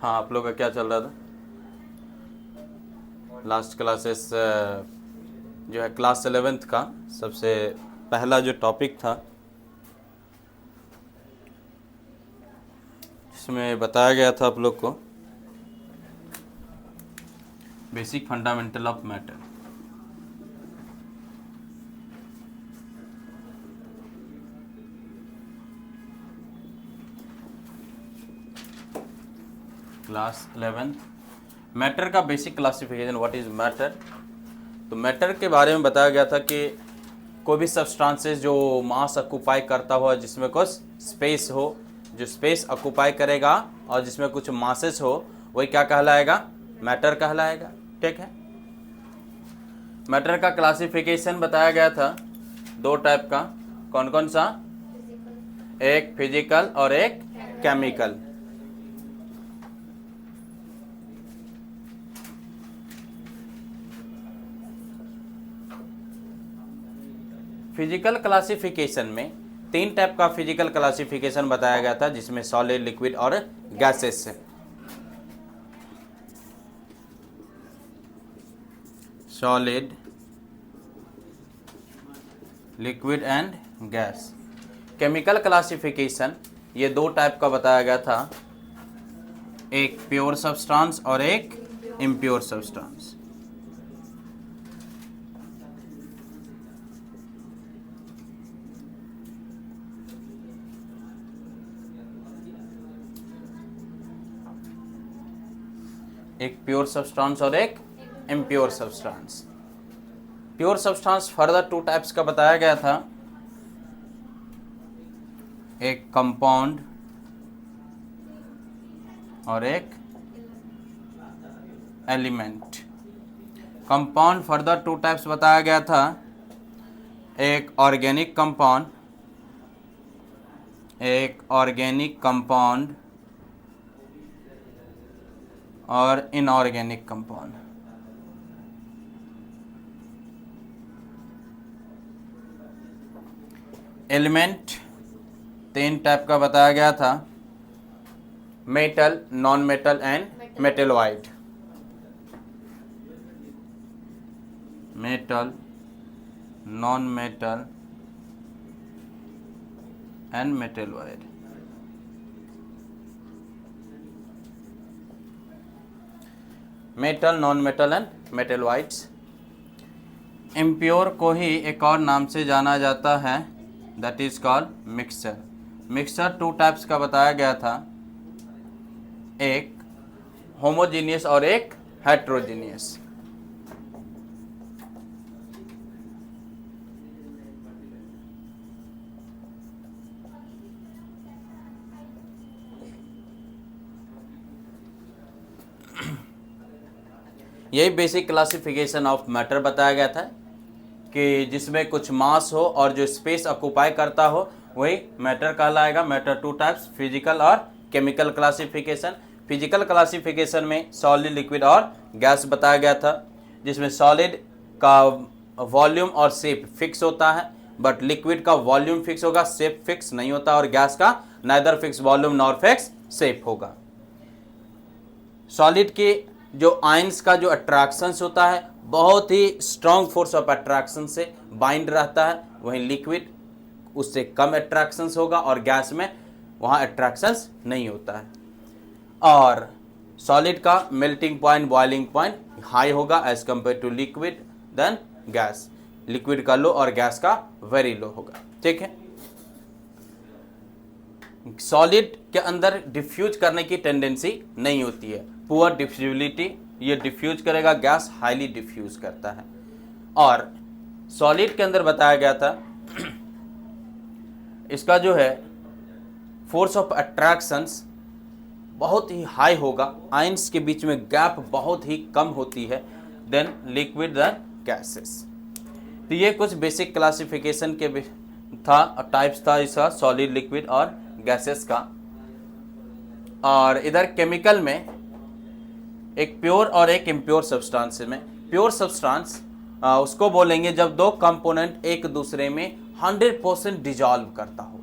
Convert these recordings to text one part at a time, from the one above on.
हाँ, आप लोग का क्या चल रहा था? लास्ट क्लासेस जो है क्लास 11th का सबसे पहला जो टॉपिक था, जिसमें बताया गया था आप लोग को basic fundamental of matter. Class 11th matter का basic classification, what is matter. तो मैटर के बारे में बताया गया था कि कोई भी सब्सटेंसेस जो मास ऑक्यूपाई करता हो, जिसमें कुछ स्पेस हो, जो स्पेस ऑक्यूपाई करेगा और जिसमें कुछ मासेस हो, वही क्या कहलाएगा? मैटर कहलाएगा। ठीक है। मैटर का क्लासिफिकेशन बताया गया था दो टाइप का। कौन कौन सा? एक फिजिकल और एक केमिकल। फिजिकल क्लासिफिकेशन में तीन टाइप का फिजिकल क्लासिफिकेशन बताया गया था, जिसमें सॉलिड, लिक्विड और गैसेस है। Solid, liquid and gas. Chemical classification ये दो टाइप का बताया गया था, एक प्योर सब्सटेंस और एक इम्प्योर सब्सटेंस। एक प्योर सब्सटेंस और एक impure substance. Pure substance further two types का बताया गया था, एक कंपाउंड और एक element. Compound further two types बताया गया था, एक ऑर्गेनिक कंपाउंड, और इनऑर्गेनिक कंपाउंड। एलिमेंट तीन टाइप का बताया गया था, metal, non metal and metalloid. Metal, non metal and metalloid. Metal, non metal and metalloids. Impure को ही एक और नाम से जाना जाता है, that is called mixture. Mixture two types का बताया गया था, एक होमोजीनियस और एक हेट्रोजीनियस। यही बेसिक क्लासिफिकेशन ऑफ मैटर बताया गया था कि जिसमें कुछ मास हो और जो स्पेस ऑक्यूपाई करता हो, वही मैटर कहलाएगा। मैटर टू टाइप्स, फिजिकल और केमिकल क्लासिफिकेशन। फिजिकल क्लासिफिकेशन में सॉलिड, लिक्विड और गैस बताया गया था, जिसमें सॉलिड का वॉल्यूम और शेप फिक्स होता है, बट लिक्विड का वॉल्यूम फिक्स होगा, शेप फिक्स नहीं होता, और गैस का neither fix volume nor fix shape होगा। सॉलिड के जो आयंस का जो अट्रैक्शंस होता है, बहुत ही स्ट्रॉन्ग फोर्स ऑफ अट्रैक्शन से बाइंड रहता है, वहीं लिक्विड उससे कम अट्रैक्शंस होगा, और गैस में वहाँ अट्रैक्शंस नहीं होता है। और सॉलिड का melting point, boiling point high होगा as compared to liquid than gas. Liquid का लो और गैस का वेरी लो होगा। ठीक है। सॉलिड के अंदर डिफ्यूज करने की टेंडेंसी नहीं होती है, पुअर डिफ्यूजिबिलिटी, ये डिफ्यूज करेगा, गैस हाईली डिफ्यूज करता है। और सॉलिड के अंदर बताया गया था इसका जो है फोर्स ऑफ अट्रैक्शंस बहुत ही हाई होगा, आयंस के बीच में गैप बहुत ही कम होती है देन लिक्विड देन गैसेस। तो ये कुछ बेसिक क्लासिफिकेशन के था, टाइप्स था इसका, सॉलिड, लिक्विड और गैसेस का। और इधर केमिकल में एक प्योर और एक इम्प्योर सब्सटेंस में। प्योर सब्सटेंस उसको बोलेंगे जब दो कंपोनेंट एक दूसरे में 100% डिजॉल्व करता हो।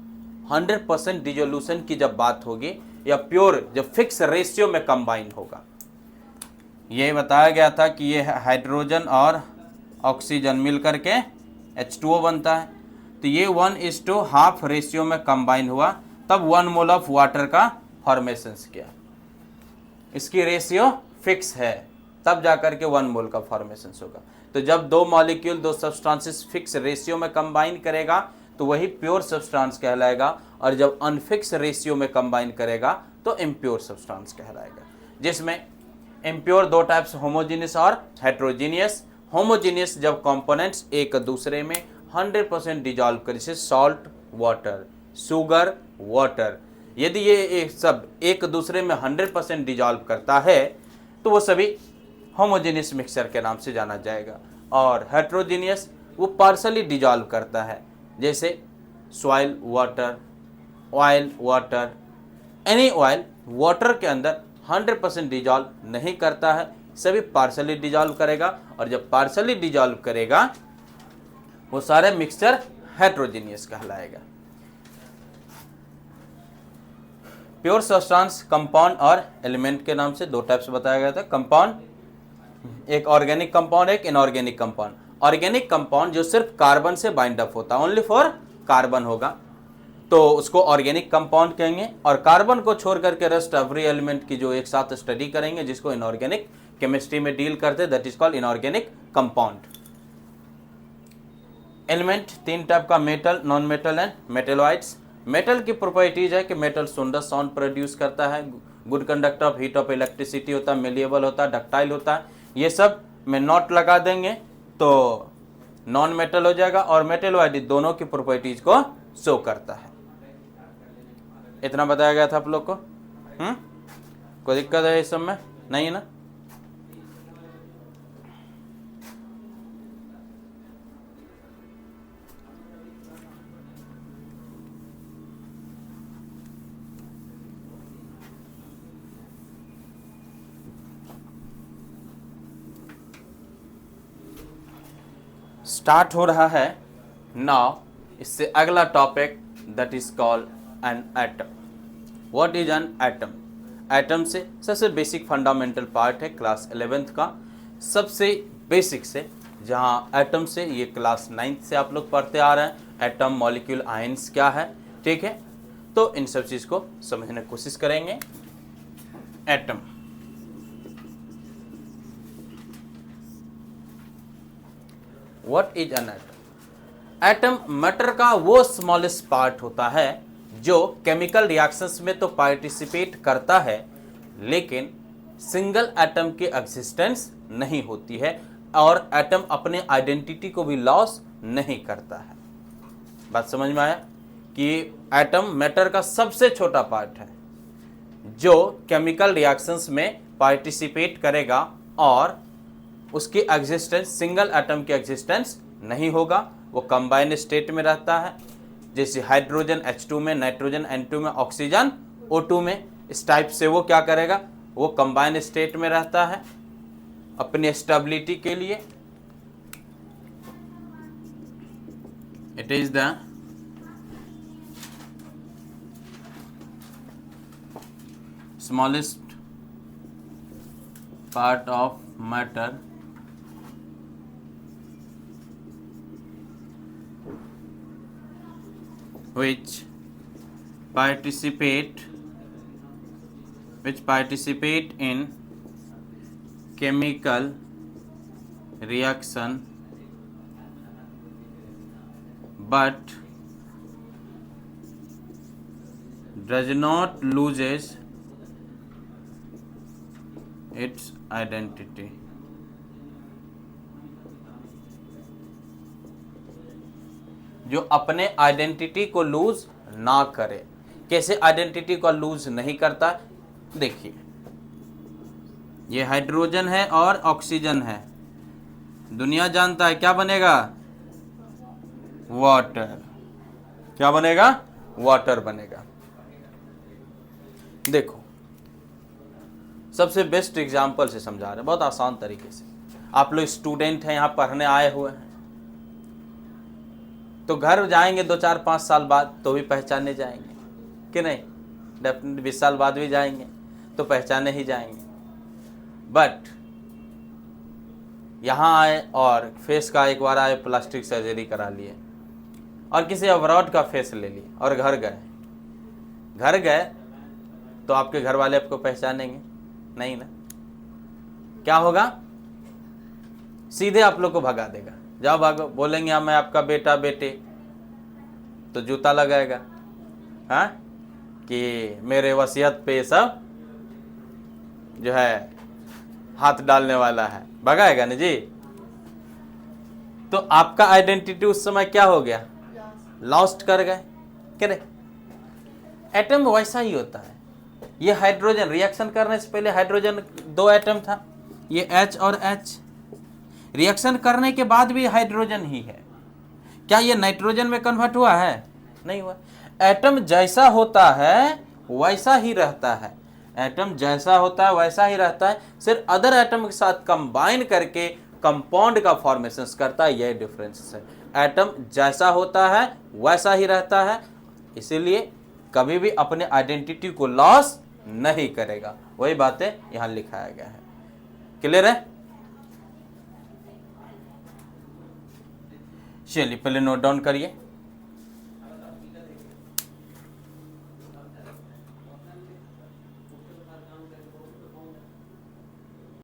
100% डिजोल्यूशन की जब बात होगी, या प्योर जो फिक्स रेशियो में कंबाइन होगा। ये बताया गया था कि ये हाइड्रोजन और ऑक्सीजन मिल करके H2O बनता है, तो ये 1:1/2 रेशियो में कंबाइन हुआ, तब 1 मोल ऑफ वाटर का फॉर्मेशन किया। इसकी रेशियो फिक्स है, तब जाकर के 1 मोल का फॉर्मेशन होगा। तो जब दो मॉलिक्यूल, दो सब्सटेंसेस फिक्स रेशियो में कंबाइन करेगा तो वही प्योर सब्सटेंस कहलाएगा, और जब अनफिक्स रेशियो में कंबाइन करेगा तो इम्प्योर सब्सटेंस कहलाएगा। जिसमें इम्प्योर दो टाइप्स, होमोजीनियस और हेट्रोजीनियस। होमोजीनियस जब कंपोनेंट्स एक दूसरे में 100% डिजॉल्व करे, जैसे सॉल्ट वाटर, शुगर वाटर, यदि ये सब एक दूसरे में 100% डिजॉल्व करता है तो वो सभी होमोजीनियस मिक्सचर के नाम से जाना जाएगा। और हेट्रोजीनियस वो पार्शली डिजॉल्व करता है, जैसे soil water, oil water. Any oil water के अंदर 100% डिजॉल्व नहीं करता है, सभी पार्शली डिजॉल्व करेगा, और जब पार्शली डिजॉल्व करेगा वो सारे मिक्सचर हेट्रोजीनियस कहलाएगा। प्योर सब्सटेंस कंपाउंड और एलिमेंट के नाम से दो टाइप्स बताया गया था। कंपाउंड, एक ऑर्गेनिक कंपाउंड, एक इनऑर्गेनिक कंपाउंड। ऑर्गेनिक कंपाउंड जो सिर्फ कार्बन से बाइंड अप होता है, ओनली फॉर कार्बन होगा, तो उसको ऑर्गेनिक कंपाउंड कहेंगे। और कार्बन को छोड़ करके रेस्ट एवरी एलिमेंट की जो एक साथ स्टडी करेंगे, जिसको इनऑर्गेनिक केमिस्ट्री में डील करते, that is called inorganic compound. Element तीन टाइप का, metal, non metal and metalloids. Metal की प्रॉपर्टीज है कि मेटल सुंदर साउंड प्रोड्यूस करता है, good conductor of heat of electricity होता है, मेलिएबल होता है, डक्टाइल होता है। ये सब में नॉट लगा देंगे तो नॉन मेटल हो जाएगा, और मेटेलॉइड दोनों की प्रॉपर्टीज को शो करता है। इतना बताया गया था आप लोग को। कोई दिक्कत है इस सब में? नहीं है ना? स्टार्ट हो रहा है नाउ इससे अगला topic, that is called an atom. What is an atom? Atom से सबसे बेसिक फंडामेंटल पार्ट है क्लास 11th का, सबसे बेसिक से, जहां एटम से ये क्लास 9th से आप लोग पढ़ते आ रहे हैं। एटम, मॉलिक्यूल, आयंस क्या है, ठीक है, तो इन सब चीज को समझने की कोशिश करेंगे। Atom, what is an atom? Atom matter का वो स्मॉलेस्ट पार्ट होता है जो केमिकल रिएक्शंस में तो पार्टिसिपेट करता है, लेकिन सिंगल एटम की एग्जिस्टेंस नहीं होती है, और एटम अपने आइडेंटिटी को भी लॉस नहीं करता है। बात समझ में आया कि एटम मैटर का सबसे छोटा पार्ट है जो केमिकल रिएक्शंस में पार्टिसिपेट करेगा, और उसकी एग्जिस्टेंस, सिंगल एटम की एग्जिस्टेंस नहीं होगा, वो कंबाइन स्टेट में रहता है। जैसे हाइड्रोजन H2 में, नाइट्रोजन N2 में, ऑक्सीजन O2 में, इस टाइप से वो क्या करेगा, वो कंबाइन स्टेट में रहता है अपनी स्टेबिलिटी के लिए। It is the smallest part of matter which participate in chemical reaction but does not loses its identity। जो अपने आइडेंटिटी को लूज ना करे। कैसे आइडेंटिटी को लूज नहीं करता? देखिए, ये हाइड्रोजन है और ऑक्सीजन है, दुनिया जानता है क्या बनेगा, वाटर। क्या बनेगा? वाटर बनेगा। देखो, सबसे बेस्ट एग्जांपल से समझा रहे हैं, बहुत आसान तरीके से। आप लोग स्टूडेंट हैं, यहाँ पढ़ने आए हुए हैं, तो घर जाएंगे 2, 4, 5 साल बाद तो भी पहचाने जाएंगे कि नहीं? डेफिनेटली 20 साल बाद भी जाएंगे तो पहचाने ही जाएंगे। बट यहाँ आए और फेस का एक बार आए प्लास्टिक सर्जरी करा लिए और किसी अब्रॉड का फेस ले लिए और घर गए तो आपके घर वाले आपको पहचानेंगे नहीं ना? क्या होगा? सीधे आप लोग को भगा देगा, जाओ भागो। बोलेंगे हाँ मैं आपका बेटा बेटे, तो जूता लगाएगा, हाँ कि मेरे वसीयत पे सब जो है हाथ डालने वाला है, भगाएगा ना जी। तो आपका आइडेंटिटी उस समय क्या हो गया? लॉस्ट कर गए। करे एटम वैसा ही होता है। ये हाइड्रोजन रिएक्शन करने से पहले हाइड्रोजन 2 एटम था, ये H और H। रिएक्शन करने के बाद भी हाइड्रोजन ही है। क्या ये नाइट्रोजन में कन्वर्ट हुआ है? नहीं हुआ। एटम जैसा होता है वैसा ही रहता है, एटम जैसा होता है वैसा ही रहता है, सिर्फ अदर एटम के साथ कंबाइन करके कंपाउंड का फॉर्मेशन करता है, यह डिफरेंस है। एटम जैसा होता है वैसा ही रहता है, इसीलिए कभी भी अपने आइडेंटिटी को लॉस नहीं करेगा। वही बातें यहां लिखाया गया है। क्लियर है? चलिए पहले नोट डाउन करिए।